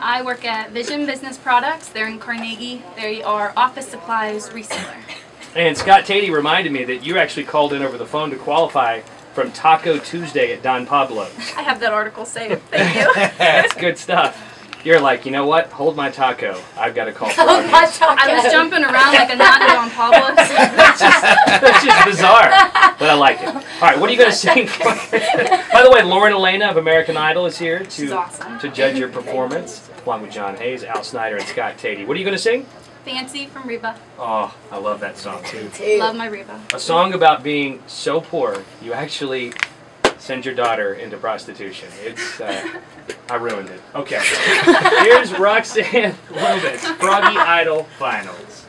I work at Vision Business Products. They're in Carnegie. They are office supplies reseller. And Scott Tatey reminded me that you actually called in over the phone to qualify from Taco Tuesday at Don Pablo's. I have that article saved. Thank you. That's good stuff. You're like, you know what? Hold my taco. I've got to call Froggy. I was jumping around like a knot in Don Pablo's. That's just bizarre, but I like it. All right, what are you going to sing for? By the way, Lauren Elena of American Idol is here to judge your performance, along with John Hayes, Al Snyder, and Scott Tatey. What are you going to sing? Fancy from Reba. Oh, I love that song too. Love my Reba. A song about being so poor, you actually send your daughter into prostitution. It's, I ruined it. Okay. Here's Roxanne Rubin's Froggy Idol Finals.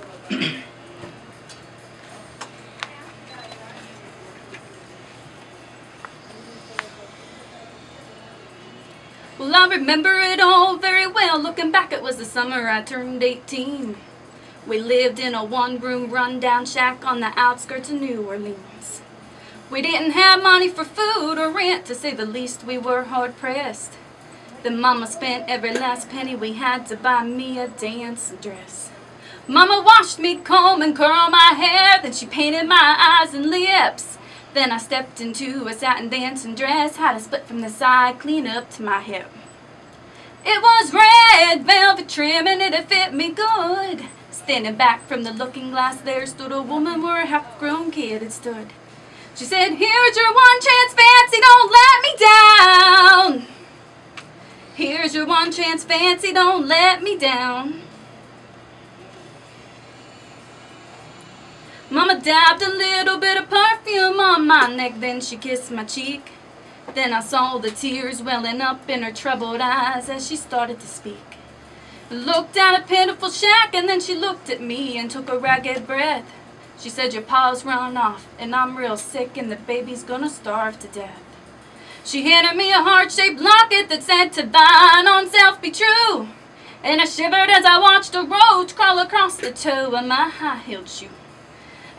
Well, I remember it all very well. Looking back, it was the summer I turned 18. We lived in a one-room rundown shack on the outskirts of New Orleans. We didn't have money for food or rent, to say the least. We were hard-pressed. Then Mama spent every last penny we had to buy me a dance dress. Mama washed me, comb and curl my hair, then she painted my eyes and lips. Then I stepped into a satin dancing dress, had a split from the side, clean up to my hip. It was red velvet trim and it fit me good. Standing back from the looking glass, there stood a woman where a half-grown kid had stood. She said, "Here's your one chance, fancy, don't let me down. Here's your one chance, fancy, don't let me down." Mama dabbed a little bit of perfume on my neck, then she kissed my cheek. Then I saw the tears welling up in her troubled eyes as she started to speak. Looked at a pitiful shack, and then she looked at me and took a ragged breath. She said, "Your pa's run off, and I'm real sick, and the baby's gonna starve to death." She handed me a heart-shaped locket that said, "To thine own self be true." And I shivered as I watched a roach crawl across the toe of my high-heeled shoe.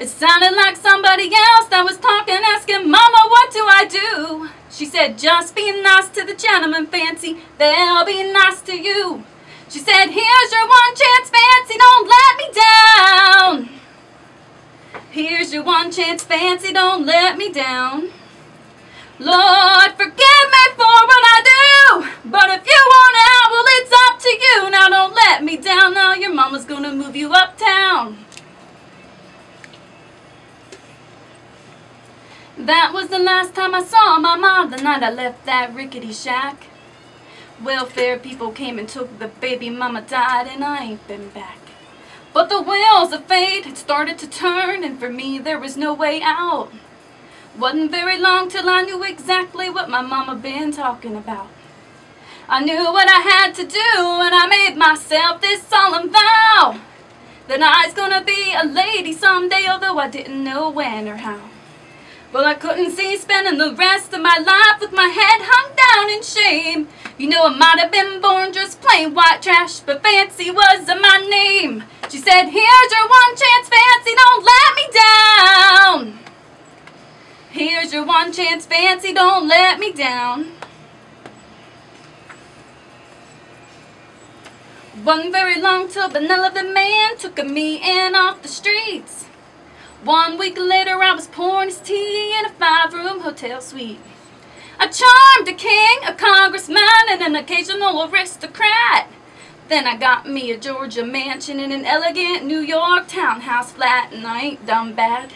It sounded like somebody else that was talking, asking, "Mama, what do I do?" She said, "Just be nice to the gentleman, fancy, they'll be nice to you." She said, "Here's your one chance, fancy, don't let me down. Here's your one chance, fancy, don't let me down. Lord, forgive me for what I do, but if you want out, well, it's up to you. Now don't let me down, now your mama's gonna move you uptown." That was the last time I saw my mom, the night I left that rickety shack. Welfare people came and took the baby, mama died, and I ain't been back. But the wheels of fate had started to turn, and for me there was no way out. Wasn't very long till I knew exactly what my mama been talking about. I knew what I had to do, and I made myself this solemn vow, that I was gonna be a lady someday, although I didn't know when or how. Well, I couldn't see spending the rest of my life with my head hung down in shame. You know, I might have been born just plain white trash, but fancy was my name. She said, "Here's your one chance, fancy, don't let me down. Here's your one chance, fancy, don't let me down." Wasn't very long till Vanilla the man took me in off the streets. 1 week later I was pouring his tea in a 5-room hotel suite. I charmed a king, a congressman, and an occasional aristocrat. Then I got me a Georgia mansion in an elegant New York townhouse flat, and I ain't done bad.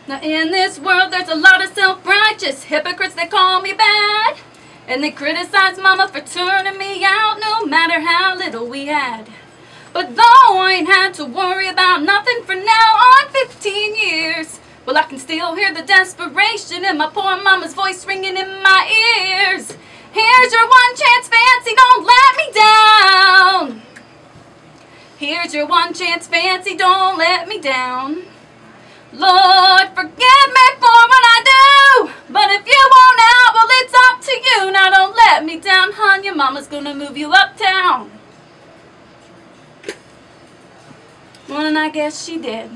Now in this world there's a lot of self-righteous hypocrites that call me bad. And they criticize mama for turning me out, no matter how little we had. But though I ain't had to worry about nothing for now on 15 years, well, I can still hear the desperation in my poor mama's voice ringing in my ears. Here's your one chance, fancy, don't let me down. Here's your one chance, fancy, don't let me down. Lord, forgive me for what I do, but if you want out, well, it's up to you. Now don't let me down, hon, your mama's gonna move you uptown. Well, and I guess she did.